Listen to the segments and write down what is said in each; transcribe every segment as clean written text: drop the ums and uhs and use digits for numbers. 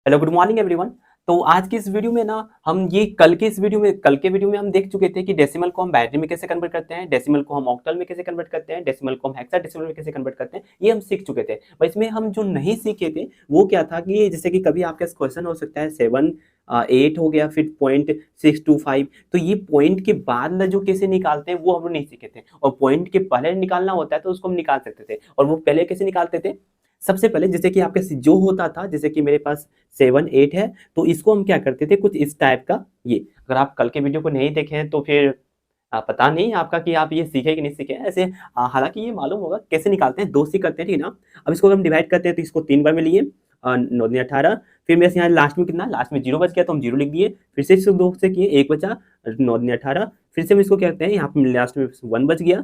Hello good morning everyone. तो आज की इस वीडियो में ना हम ये कल के वीडियो में हम देख चुके थे कि डेसिमल को हम बाइनरी में कैसे कन्वर्ट करते हैं, डेसिमल को हम ऑक्टल में कैसे कन्वर्ट करते हैं, डेसिमल को हम हेक्साडेसिमल में कैसे कन्वर्ट करते हैं, ये हम सीख चुके थे। पर इसमें हम जो नहीं सीखे थे वो क्या था कि जैसे कि कभी आपके क्वेश्चन हो सकता है 7 8 हो गया, फिर 0.625, तो ये पॉइंट के बाद ना जो कैसे निकालते हैं वो हम लोग नहीं सीखे थे। और पॉइंट के पहले निकालना होता है तो उसको हम निकाल सकते थे, और वो पहले कैसे निकालते थे। सबसे पहले जैसे कि आपके जो होता था, जैसे कि मेरे पास 7 8 है, तो इसको हम क्या करते थे कुछ इस टाइप का। ये अगर आप कल के वीडियो को नहीं देखे हैं तो फिर पता नहीं आपका कि आप ये सीखे कि नहीं सीखे ऐसे। हालांकि ये मालूम होगा कैसे निकालते हैं, दो से करते हैं, ठीक है ना। अब इसको हम डिवाइड करते हैं तो इसको 3 बार में लिए, 9 18, फिर मेरे यहाँ लास्ट में कितना, लास्ट में 0 बच गया तो हम 0 लिख दिए, फिर से इसको 2 से किए, 1 बचा, 9 18, फिर से हम इसको क्या करते हैं, यहाँ पे लास्ट में 1 बच गया,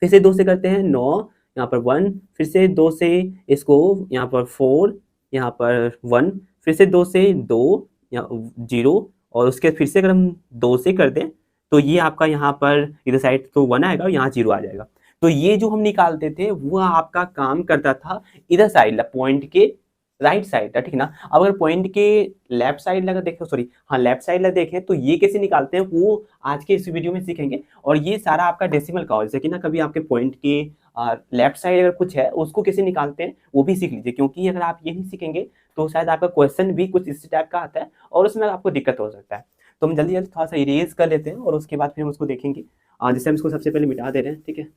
फिर से 2 से करते हैं 9, यहाँ पर 1, फिर से 2 से इसको यहाँ पर 4, यहाँ पर 1, फिर से 2 से 2, यहाँ 0, और उसके फिर से अगर हम 2 से कर दें तो ये आपका यहाँ पर इधर साइड तो 1 आएगा और यहाँ 0 आ जाएगा। तो ये जो हम निकालते थे वो आपका काम करता था इधर साइड पॉइंट के राइट साइड था, ठीक है ना। अब अगर पॉइंट के लेफ्ट साइड लगा देखें, सॉरी हाँ लेफ्ट साइड लगा देखें, तो ये कैसे निकालते हैं वो आज के इस वीडियो में सीखेंगे। और ये सारा आपका डेसिमल का हो, जैसे कि ना कभी आपके पॉइंट के लेफ्ट साइड अगर कुछ है उसको कैसे निकालते हैं वो भी सीख लीजिए, क्योंकि अगर आप ये नहीं सीखेंगे तो शायद आपका क्वेश्चन भी कुछ इस टाइप का आता है और उसमें आपको दिक्कत हो सकता है। तो हम जल्दी जल्दी थोड़ा सा इरेज कर लेते हैं और उसके बाद फिर हम उसको देखेंगे। जैसे हम इसको सबसे पहले मिटा दे रहे हैं, ठीक है।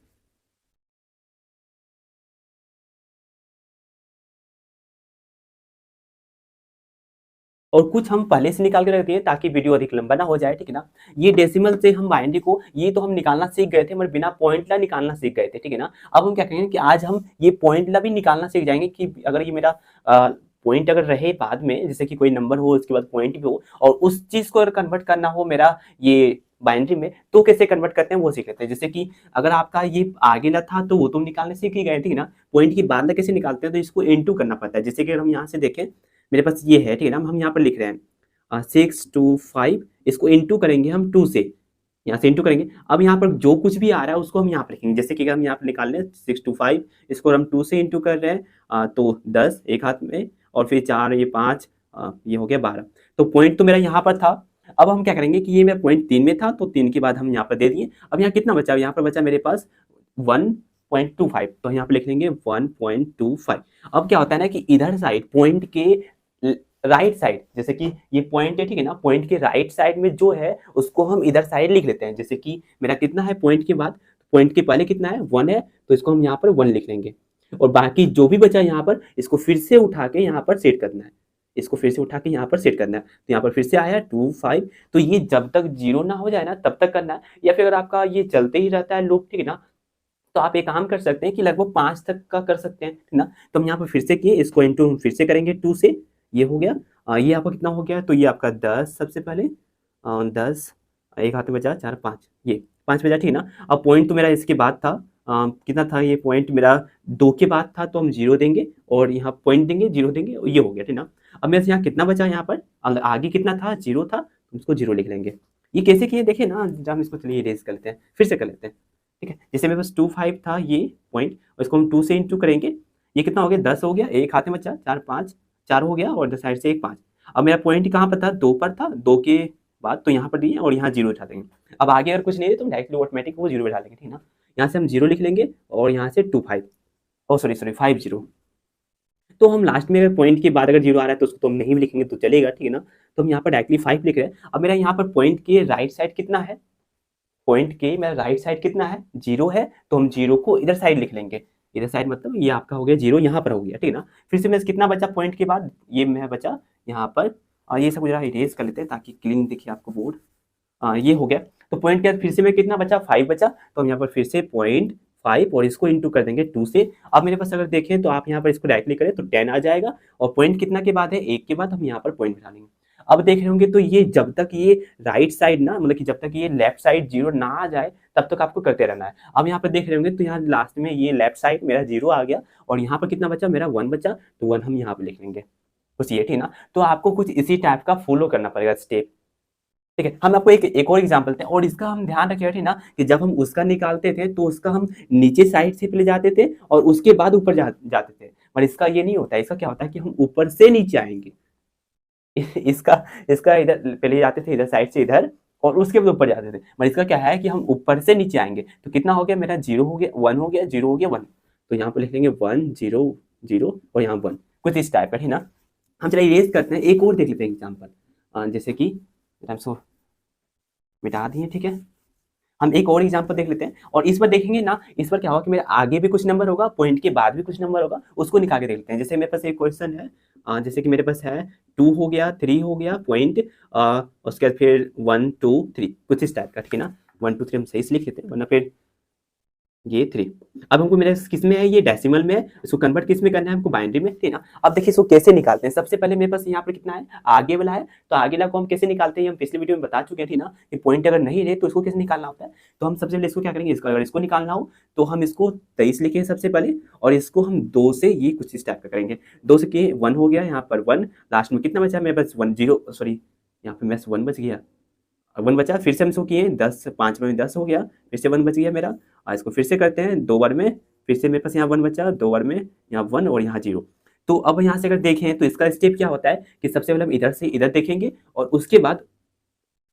और कुछ हम पहले से निकाल के रख दिए ताकि वीडियो अधिक लंबा ना हो जाए, ठीक है ना। ये डेसिमल से हम बाइनरी को ये तो हम निकालना सीख गए थे, मगर बिना पॉइंट ला निकालना सीख गए थे, ठीक है ना। अब हम क्या करेंगे कि आज हम ये पॉइंट ला भी निकालना सीख जाएंगे कि अगर ये मेरा पॉइंट अगर रहे बाद में, जैसे कि कोई नंबर हो उसके बाद पॉइंट भी हो, और उस चीज को अगर कन्वर्ट करना हो मेरा ये बाइनरी में, तो कैसे कन्वर्ट करते हैं वो सीख लेते हैं। जैसे कि अगर आपका ये आगे ला था तो वो तुम निकालने सीख ही गए, ठीक है ना। पॉइंट की बाद कैसे निकालते हैं, तो इसको इनटू करना पड़ता है। जैसे कि हम यहाँ से देखें, मेरे पास ये है, ठीक है ना। हम यहाँ पर लिख रहे हैं 625, इसको इंटू करेंगे हम 2 से, यहाँ से इंटू करेंगे। अब यहाँ पर जो कुछ भी आ रहा है उसको हम यहाँ पर लिखेंगे। जैसे कि हम यहाँ पर निकाल रहे हैं 625, इसको हम 2 से इंटू कर रहे हैं, तो 10 एक हाथ में, और फिर 4 ये 5, ये हो गया 12। तो पॉइंट तो मेरा यहाँ पर था। अब हम क्या करेंगे कि ये मेरा पॉइंट 3 में था तो 3 के बाद हम यहाँ पर दे दिए। अब यहाँ कितना बचा, यहाँ पर बचा मेरे पास 1.25, तो यहाँ पे लिख लेंगे 1.25। अब क्या होता है ना कि इधर साइड पॉइंट के राइट साइड, जैसे कि ये पॉइंट है, ठीक है ना, पॉइंट के राइट साइड में जो है उसको हम इधर साइड लिख लेते हैं। जैसे कि मेरा कितना है पॉइंट के बाद, पॉइंट के पहले कितना है 1 है, तो इसको हम यहाँ पर 1 लिख लेंगे। और बाकी जो भी बचा यहाँ पर इसको फिर से उठा के यहाँ पर सेट करना है, इसको फिर से उठा के यहाँ पर सेट करना है। तो यहाँ पर फिर से आया 25, तो ये जब तक 0 ना हो जाए ना तब तक करना है। या फिर अगर आपका ये चलते ही रहता है लूप, ठीक है ना, तो आप एक काम कर सकते हैं कि लगभग 5 तक का कर सकते हैं, ठीक ना। तो हम यहाँ पर फिर से किए, इसको इंटू हम फिर से करेंगे 2 से, ये हो गया। ये आपका कितना हो गया, तो ये आपका 10 सबसे पहले, 10 एक हाथ में बचा 4 5, ये 5 बचा, ठीक है ना। अब पॉइंट तो मेरा इसके बाद था, कितना था ये पॉइंट मेरा 2 के बाद था, तो हम 0 देंगे और यहाँ पॉइंट देंगे, 0 देंगे, ये हो गया, ठीक ना। अब मेरे से यहाँ कितना बचा, यहाँ पर आगे कितना था, 0 था, तो उसको 0 लिख लेंगे। ये कैसे किए देखिए ना, जब हम इसको चलिए इरेज कर लेते हैं, फिर से कर लेते हैं, ठीक है। जैसे मेरे पास 25 था ये पॉइंट, और इसको हम 2 से इंटू करेंगे, ये कितना हो गया 10 हो गया, एक हाथ में बचा 4 5, 4 हो गया, और साइड से एक 5। अब मेरा पॉइंट कहाँ पर था, 2 पर था, 2 के बाद तो यहाँ पर दिए और यहाँ 0 उठा देंगे। अब आगे अगर कुछ नहीं है तो डायरेक्टली ऑटोमेटिक वो 0 बैठा लेंगे, ठीक है ना। यहाँ से हम 0 लिख लेंगे और यहाँ से 25, ओ सॉरी सॉरी 50। तो हम लास्ट में अगर पॉइंट के बाद अगर 0 आ रहा है तो उसको तो हम नहीं भी लिखेंगे तो चलेगा, ठीक है ना। तो हम यहाँ पर डायरेक्टली 5 लिख रहे हैं। अब मेरा यहाँ पर पॉइंट के राइट साइड कितना है, पॉइंट के मेरा राइट साइड कितना है, 0 है, तो हम 0 को इधर साइड लिख लेंगे। इधर साइड मतलब ये आपका हो गया 0, यहाँ पर हो गया, ठीक है ना। फिर से मैं कितना बचा पॉइंट के बाद, ये मैं बचा यहाँ पर, ये सब जरा इरेज कर लेते हैं ताकि क्लीन दिखे आपको बोर्ड। ये हो गया। तो पॉइंट के बाद फिर से मैं कितना बचा, 5 बचा, तो हम यहाँ पर फिर से 0.5 और इसको इंटू कर देंगे 2 से। अब मेरे पास अगर देखें तो आप यहाँ पर इसको डायरेक्टली करें तो 10 आ जाएगा, और पॉइंट कितना के बाद है, 1 के बाद हम यहाँ पर पॉइंट बिठा लेंगे। अब देख रहे होंगे तो ये जब तक ये राइट साइड ना, मतलब कि जब तक ये लेफ्ट साइड 0 ना आ जाए तब तक आपको करते रहना है। अब यहाँ पर देख रहे होंगे तो यहाँ लास्ट में ये लेफ्ट साइड मेरा 0 आ गया, और यहाँ पर कितना बचा, मेरा 1 बचा, तो 1 हम यहाँ पर लिख लेंगे, कुछ ये, ठीक ना। तो आपको कुछ इसी टाइप का फॉलो करना पड़ेगा स्टेप, ठीक है। हम आपको एक और एग्जांपल देते हैं, और इसका हम ध्यान रखिए, ठीक ना, कि जब हम उसका निकालते थे तो उसका हम नीचे साइड से पहले जाते थे और उसके बाद ऊपर जाते थे, पर इसका ये नहीं होता है। इसका क्या होता है कि हम ऊपर से नीचे आएंगे, इसका इसका इधर पहले जाते थे इधर साइड से इधर, और उसके बाद ऊपर जाते थे। मतलब इसका क्या है कि हम ऊपर से नीचे आएंगे, तो कितना हो गया मेरा, 0 हो गया, 1 हो गया, 0 हो गया, 1। तो यहाँ पर लिख लेंगे 1 0 0 और यहाँ 1, कुछ इस टाइप का, है ना। हम चलिए इरेज करते हैं, एक और देख लेते हैं एग्जाम्पल, जैसे कि सो मिटा दिए, ठीक है। हम एक और एग्जांपल देख लेते हैं, और इस पर देखेंगे ना, इस पर क्या होगा कि मेरे आगे भी कुछ नंबर होगा, पॉइंट के बाद भी कुछ नंबर होगा, उसको निकाल के देख लेते हैं। जैसे मेरे पास एक क्वेश्चन है, जैसे कि मेरे पास है 2 हो गया, 3 हो गया पॉइंट, उसके बाद फिर 1 2 3, कुछ इस टाइप का, ठीक है ना। 1 2 3 हम सही से लिख लेते हैं, वरना फिर ये 3। अब हमको मेरे किस में है, ये डेसिमल में है, इसको कन्वर्ट किस में करना है हमको, बाइनरी में, ठीक है ना। अब देखिए इसको कैसे निकालते हैं। सबसे पहले मेरे पास यहाँ पर कितना है, आगे वाला है, तो आगे वाला को हम कैसे निकालते हैं, हम पिछले वीडियो में बता चुके थे ना कि पॉइंट अगर नहीं रहे तो इसको कैसे निकालना होता है। तो हम सबसे पहले इसको क्या करेंगे, इसको अगर इसको निकालना हो तो हम इसको 23 लिखे सबसे पहले, और इसको हम 2 से ये कुछ इस टाइप का करेंगे। 2 से के 1 हो गया, यहाँ पर 1, लास्ट में कितना बचा मेरे पास 1 0, सॉरी यहाँ पे मैं 1 बच गया, 1 बचा, फिर से हम इसको किए 10, 5 में 10 हो गया, फिर से 1 बच गया मेरा, और इसको फिर से करते हैं 2 बार में, फिर से मेरे पास यहाँ 1 बचा, 2 बार में यहाँ 1 और यहाँ 0। तो अब यहाँ से अगर देखें तो इसका स्टेप क्या होता है कि सबसे पहले हम इधर से इधर देखेंगे, और उसके बाद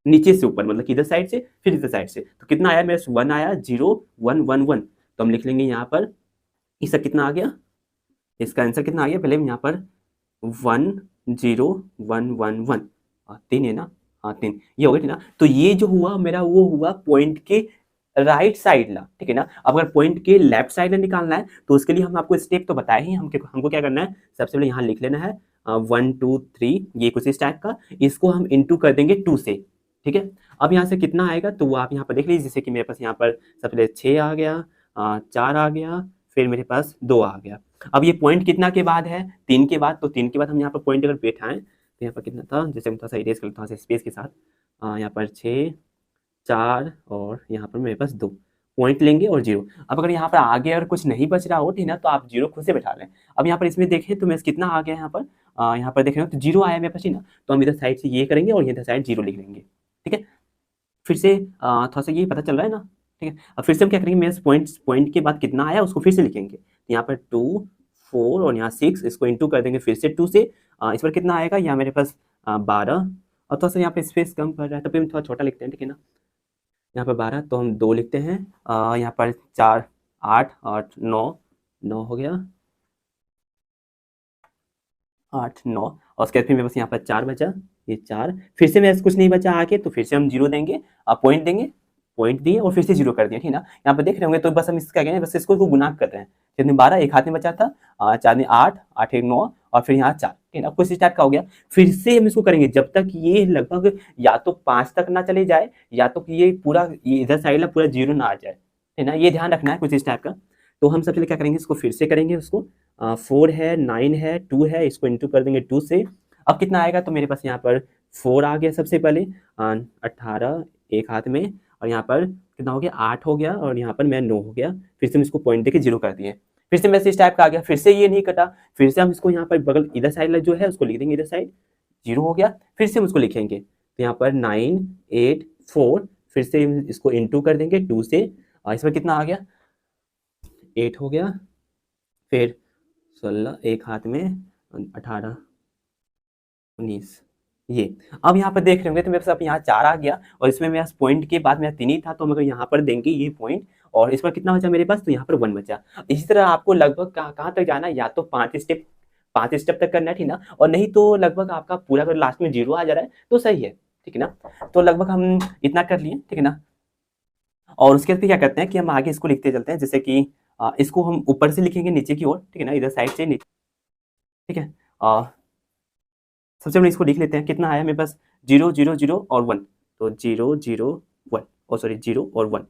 नीचे से ऊपर, मतलब कि इधर साइड से फिर इधर साइड से। तो कितना आया मेरा, 1 आया, 0 1 1 1। तो हम लिख लेंगे यहाँ पर, इसका कितना आ गया, इसका आंसर कितना आ गया, पहले हम यहाँ पर 1 0 1 1 1, 3 है ना, हाँ 3, ये हो गया, ठीक ना। तो ये जो हुआ मेरा, वो हुआ पॉइंट के राइट साइड ला, ठीक है ना। अब अगर पॉइंट के लेफ्ट साइड निकालना है तो उसके लिए हम आपको स्टेप तो बताए ही, हमको क्या करना है, सबसे पहले यहाँ लिख लेना है 1 2 3, ये कुछ इस टाइप का, इसको हम इंटू कर देंगे 2 से, ठीक है। अब यहाँ से कितना आएगा तो वो आप यहाँ पर देख लीजिए, जैसे कि मेरे पास यहाँ पर सबसे पहले 6 आ गया, 4 आ गया, फिर मेरे पास 2 आ गया। अब ये पॉइंट कितना के बाद है, 3 के बाद, तो 3 के बाद हम यहाँ पर पॉइंट अगर बैठाएं तो यहाँ पर कितना था, जैसे हम थोड़ा सा इरेज कर लेते हैं स्पेस के साथ, यहाँ पर 6 4 और यहाँ पर मेरे पास 2 पॉइंट लेंगे और 0। अब अगर यहाँ पर आगे अगर कुछ नहीं बच रहा हो, ठीक है ना, तो आप 0 खुद से बैठा लें। अब यहाँ पर इसमें देखें तो मेरे कितना आ गया, यहाँ पर देख रहे हो तो 0 आया मेरे पास, ठीक ना। तो हम इधर साइड से ये करेंगे और इधर साइड 0 लिख लेंगे, ठीक है। फिर से थोड़ा सा ये पता चल रहा है ना, ठीक है। अब फिर से हम क्या करेंगे, मेरे पॉइंट के बाद कितना आया उसको फिर से लिखेंगे, तो यहाँ पर 2 4 और यहाँ 6, इसको इंटू कर देंगे फिर से 2 से, इस पर कितना आएगा, यहाँ मेरे पास 12, और थोड़ा सा यहाँ पे स्पेस कम कर रहा है तो फिर हम थोड़ा छोटा लिखते हैं, ठीक है ना। यहाँ पर 12 तो हम 2 लिखते हैं, यहाँ पर 4 8 और 9, 9 हो गया, 8 9, और उसके बाद फिर मेरे पास यहाँ पर 4 बचा, ये 4, फिर से मेरे कुछ नहीं बचा आगे, तो फिर से हम 0 देंगे, पॉइंट देंगे, पॉइंट दिए और फिर से 0 कर दिया, ठीक है ना। यहाँ पर देख रहे होंगे, तो बस हम इसका क्या है, बस इसको गुना कर रहे हैं। जितने 12 एक हाथ में बचा था, 4 ने 8 8 1 9, और फिर यहाँ 4, ठीक है ना, कुछ इस टाइप का हो गया। फिर से हम इसको करेंगे जब तक ये लगभग या तो 5 तक ना चले जाए, या तो ये पूरा ये इधर साइड पूरा 0 ना आ जाए, है ना, ये ध्यान रखना है कुछ इस टाइप का। तो हम सबसे पहले क्या करेंगे, इसको फिर से करेंगे, उसको 4 है 9 है 2 है, इसको इंटू कर देंगे 2 से। अब कितना आएगा, तो मेरे पास यहाँ पर 4 आ गया सबसे पहले, 18 एक हाथ में, और यहाँ पर कितना हो गया, 8 हो गया, और यहाँ पर मैं 9 हो गया। फिर से हम इसको पॉइंट देके 0 कर दिए, फिर से मैसेज टाइप का आ गया, फिर से ये नहीं कटा, फिर से हम इसको यहाँ पर बगल इधर साइड जो है उसको लिख देंगे, इधर साइड 0 हो गया, फिर से हम उसको लिखेंगे, तो यहाँ पर 9 8 4, फिर से इसको इंटू कर देंगे 2 से, और इसमें कितना आ गया, 8 हो गया, फिर 16 एक हाथ में, 18 19, ये। अब यहाँ पर देख रहे होंगे तो मेरे पास यहाँ 4 आ गया, और इसमें मेरा पॉइंट के बाद मेरा 3 ही था, तो हम अगर यहाँ पर देंगे ये पॉइंट, और इस पर कितना बचा मेरे पास, तो यहाँ पर 1 बचा। इसी तरह आपको लगभग कहाँ तक जाना है, या तो 5 स्टेप तक करना है, ठीक ना, और नहीं तो लगभग आपका पूरा अगर लास्ट में 0 आ जा रहा है तो सही है, ठीक है ना। तो लगभग हम इतना कर लिए, ठीक है ना। और उसके बाद क्या करते हैं कि हम आगे इसको लिखते चलते हैं, जैसे कि इसको हम ऊपर से लिखेंगे नीचे की ओर, ठीक है ना, इधर साइड से नीचे, ठीक है। सबसे पहले इसको लिख लेते हैं, कितना आया मेरे पास, 0 0 0 और 1, तो 0 0 1, और सॉरी 0 और 1,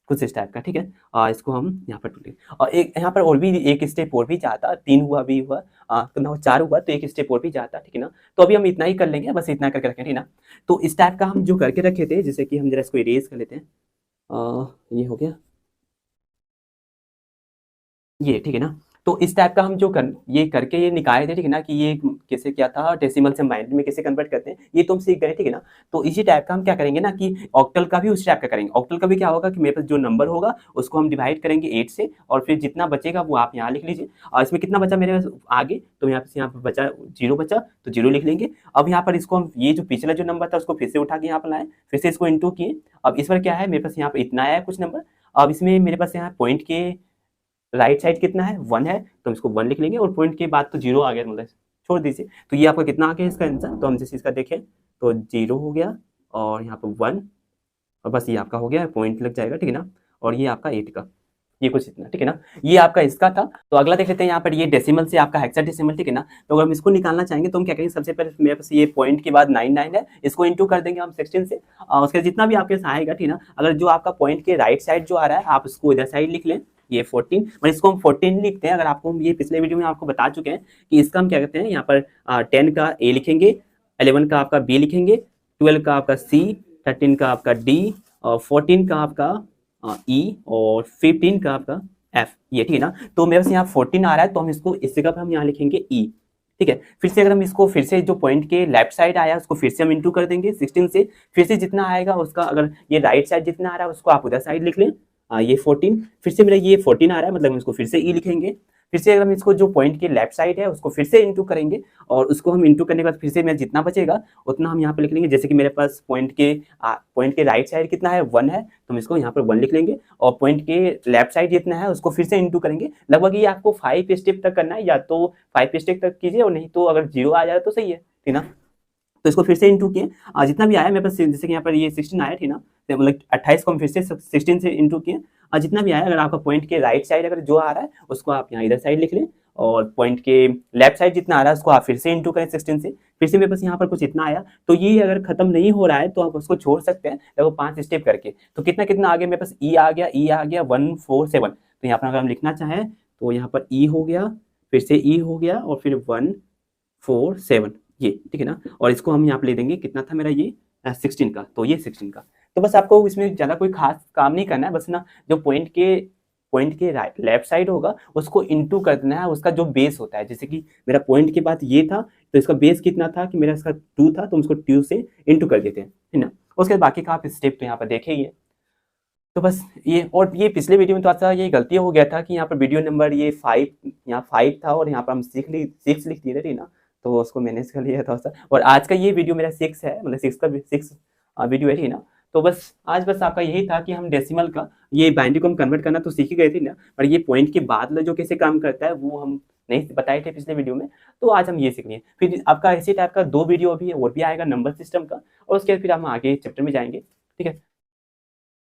कुछ इस टाइप का, ठीक है। इसको हम यहाँ पर टूटे, और एक यहाँ पर और भी एक स्टेप और भी जाता, 3 हुआ भी हुआ, तो 4 हुआ, तो एक स्टेप और भी जाता, ठीक है ना। तो अभी हम इतना ही कर लेंगे, बस इतना करके रखें, ठीक ना। तो इस टाइप का हम जो करके रखे थे, जैसे कि हम जरा इसको इरेज कर लेते हैं, ये हो गया ये, ठीक है ना। तो इस टाइप का हम ये करके ये निकाले थे, ठीक है ना, कि ये कैसे क्या था, डेसिमल से बाइनरी में कैसे कन्वर्ट करते हैं, ये तो हम सीख गए, ठीक है ना। तो इसी टाइप का हम क्या करेंगे ना कि ऑक्टल का भी उस टाइप का करेंगे। ऑक्टल का भी क्या होगा कि मेरे पास जो नंबर होगा उसको हम डिवाइड करेंगे 8 से, और फिर जितना बचेगा वो आप यहाँ लिख लीजिए। और इसमें कितना बचा मेरे पास आगे, तो यहाँ पे बचा 0 बचा, तो 0 लिख लेंगे। अब यहाँ पर इसको हम ये जो पिछला जो नंबर था उसको फिर से उठा के यहाँ पर लाए, फिर से इसको इंटू किए। अब इस बार क्या है, मेरे पास यहाँ पे इतना आया है कुछ नंबर। अब इसमें मेरे पास यहाँ पॉइंट के राइट साइड कितना है, 1 है, तो हम इसको 1 लिख लेंगे, और पॉइंट के बाद तो 0 आ गया, मतलब छोड़ दीजिए। तो ये आपका कितना आ गया इसका आंसर, तो हम जैसे इसका देखें तो 0 हो गया, और यहाँ पर 1, और बस ये आपका हो गया, पॉइंट लग जाएगा, ठीक है ना। और ये आपका 8 का, ये कुछ इतना, ठीक है ना। ये आपका इसका था। तो अगला देख लेते हैं यहाँ पर, ये डेसिमल से आपका हेक्साडेसिमल, ठीक है ना। तो अगर हम इसको निकालना चाहेंगे तो हम क्या करेंगे, सबसे पहले मेरे पास ये पॉइंट के बाद 99 है, इसको इंटू कर देंगे हम 16 से, और उसके जितना भी आपके पास आएगा, ठीक है ना। अगर जो आपका पॉइंट के राइट साइड जो आ रहा है आप उसको इधर साइड लिख लें, ये 14, और इसको हम 14 लिखते हैं। अगर आपको हम ये पिछले वीडियो में आपको बता चुके हैं कि इसका हम क्या कहते हैं, यहाँ पर 10 का ए लिखेंगे, 11 का आपका बी लिखेंगे, 12 का आपका सी, 13 का आपका डी, और 14 का आपका ई, और 15 का आपका एफ, ये, ठीक है ना। तो मेरे पास यहाँ 14 आ रहा है, तो हम इसको इस जगह पर हम यहाँ लिखेंगे ई, ठीक है। फिर से अगर हम इसको फिर से जो पॉइंट के लेफ्ट साइड आया उसको फिर से हम इंटू कर देंगे 16 से, फिर से जितना आएगा उसका, अगर ये राइट साइड जितना आ रहा है उसको आप उधर साइड लिख लें, ये 14, फिर से मेरा ये 14 आ रहा है, मतलब हम इसको फिर से ई लिखेंगे। फिर से अगर हम इसको जो पॉइंट के लेफ्ट साइड है उसको फिर से इंटू करेंगे, और उसको हम इंटू करने के बाद फिर से मेरा जितना बचेगा उतना हम यहाँ पे लिख लेंगे। जैसे कि मेरे पास पॉइंट के राइट साइड कितना है, 1 है, तो हम इसको यहाँ पर 1 लिख लेंगे, और पॉइंट के लेफ्ट साइड जितना है उसको फिर से इंटू करेंगे। लगभग ये आपको 5 स्टेप तक करना है, या तो 5 स्टेप तक कीजिए, और नहीं तो अगर 0 आ जाए तो सही है, ठीक ना। तो इसको फिर से इंटू किए, जितना भी आया मेरे पास, जैसे कि यहाँ पर ये 16 आया, ठीक ना, मतलब 28 को हम फिर से 16 से इंटू किए, और जितना भी आया, अगर आपका पॉइंट के राइट साइड अगर जो आ रहा है उसको आप यहाँ इधर साइड लिख लें, और पॉइंट के लेफ्ट साइड जितना आ रहा है उसको आप फिर से इंटू करें 16 से, फिर से मेरे पास यहाँ पर कुछ इतना आया। तो ये अगर खत्म नहीं हो रहा है तो आप उसको छोड़ सकते हैं, लगभग 5 स्टेप करके। तो कितना कितना आ गया मेरे पास, ई आ गया 147। तो यहाँ पर अगर हम लिखना चाहें तो यहाँ पर ई हो गया, फिर से ई हो गया, और फिर 147, ये, ठीक है ना। और इसको हम यहाँ पे ले देंगे, कितना था मेरा ये 16 का, तो ये 16 का। तो बस आपको इसमें ज़्यादा कोई खास काम नहीं करना है, बस ना जो पॉइंट के राइट लेफ्ट साइड होगा उसको इंटू कर देना है, उसका जो बेस होता है। जैसे कि मेरा पॉइंट के बाद ये था, तो इसका बेस कितना था कि मेरा इसका 2 था, तो हम उसको 2 से इंटू कर देते हैं, है ना। उसके बाद बाकी का आप स्टेप तो यहाँ पर देखे ही है। तो बस ये, और ये पिछले वीडियो में तो अच्छा ये गलती हो गया था कि यहाँ पर वीडियो नंबर ये 5, यहाँ 5 था, और यहाँ पर हम 6 लिख दिए थे, ठीक ना। तो उसको मैनेज कर लिया था सा। और आज का ये वीडियो मेरा 6 है, मतलब 6 वीडियो है, ठीक ना। तो बस आज बस आपका यही था कि हम डेसिमल का ये बाइनरी को हम कन्वर्ट करना तो सीख ही गए थे ना, पर ये पॉइंट के बाद जो कैसे काम करता है वो हम नहीं बताए थे पिछले वीडियो में। तो आज हम ये सीख लिए। फिर आपका इसी टाइप का 2 वीडियो अभी और भी आएगा नंबर सिस्टम का, और उसके बाद फिर हम आगे चैप्टर में जाएंगे, ठीक है।